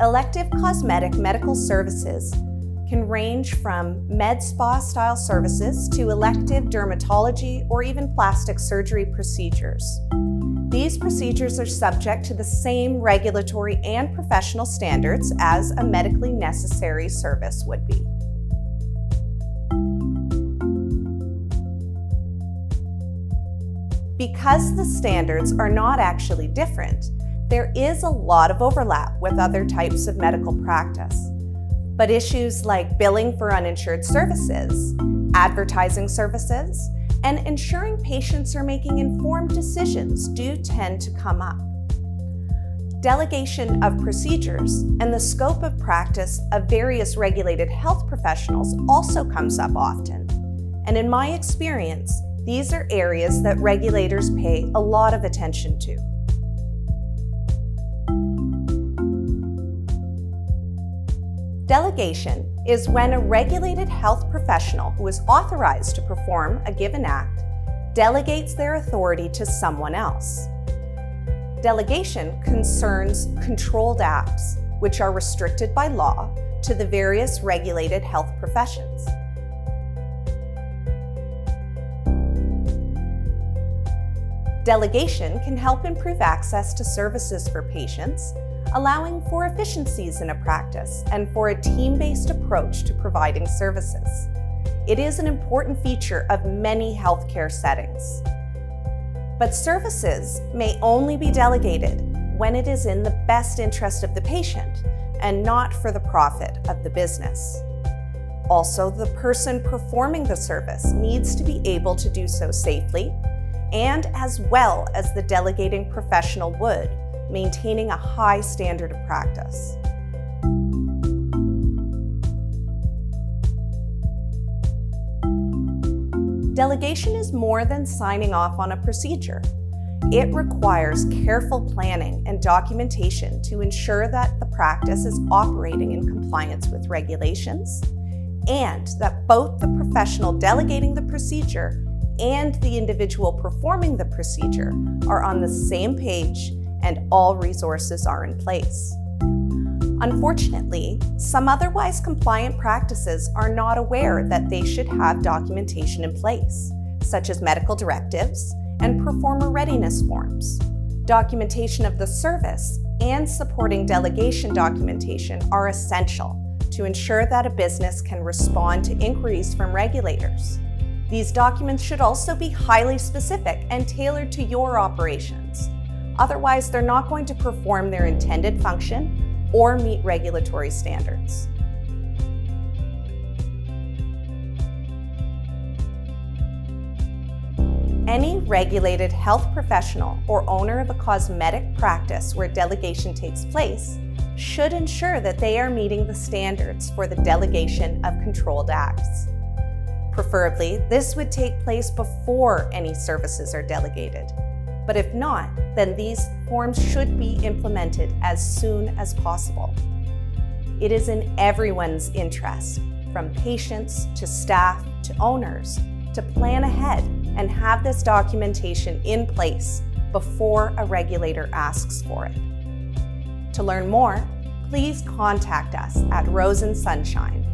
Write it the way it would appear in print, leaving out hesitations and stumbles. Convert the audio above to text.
Elective cosmetic medical services can range from med spa style services to elective dermatology or even plastic surgery procedures. These procedures are subject to the same regulatory and professional standards as a medically necessary service would be. Because the standards are not actually different, there is a lot of overlap with other types of medical practice. But issues like billing for uninsured services, advertising services, and ensuring patients are making informed decisions do tend to come up. Delegation of procedures and the scope of practice of various regulated health professionals also comes up often. And in my experience, these are areas that regulators pay a lot of attention to. Delegation is when a regulated health professional who is authorized to perform a given act delegates their authority to someone else. Delegation concerns controlled acts, which are restricted by law to the various regulated health professions. Delegation can help improve access to services for patients, allowing for efficiencies in a practice and for a team-based approach to providing services. It is an important feature of many healthcare settings. But services may only be delegated when it is in the best interest of the patient and not for the profit of the business. Also, the person performing the service needs to be able to do so safely and as well as the delegating professional would, maintaining a high standard of practice. Delegation is more than signing off on a procedure. It requires careful planning and documentation to ensure that the practice is operating in compliance with regulations and that both the professional delegating the procedure and the individual performing the procedure are on the same page and all resources are in place. Unfortunately, some otherwise compliant practices are not aware that they should have documentation in place, such as medical directives and performer readiness forms. Documentation of the service and supporting delegation documentation are essential to ensure that a business can respond to inquiries from regulators. These documents should also be highly specific and tailored to your operations. Otherwise, they're not going to perform their intended function or meet regulatory standards. Any regulated health professional or owner of a cosmetic practice where delegation takes place should ensure that they are meeting the standards for the delegation of controlled acts. Preferably, this would take place before any services are delegated. But if not, then these forms should be implemented as soon as possible. It is in everyone's interest, from patients to staff to owners, to plan ahead and have this documentation in place before a regulator asks for it. To learn more, please contact us at Rosen Sunshine